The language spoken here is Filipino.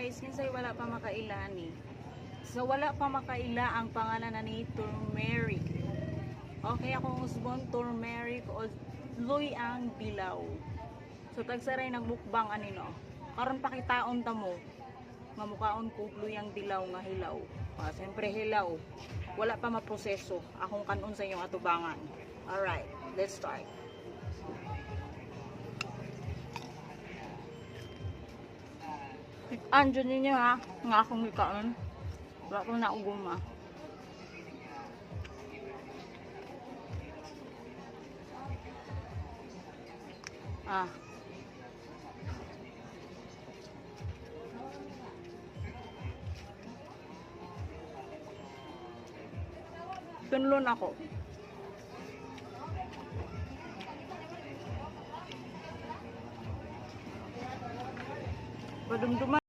guys, kinsay wala pa makaila ni. So wala pa makaila ang pangalan na ni turmeric. Okay, akong usbon turmeric o luyang dilaw. So tagsaray nagbukbang anino. Karon pakitaon ta mo. Mamukhaon ko luyang dilaw nga hilaw. Siyempre hilaw. Wala pa maproseso. Akong kanon sa inyong atubangan. Alright, let's start. Andyan ninyo ha, nga akong ikaon. Wala ko na uguma. Tunlon ako. Badumduman.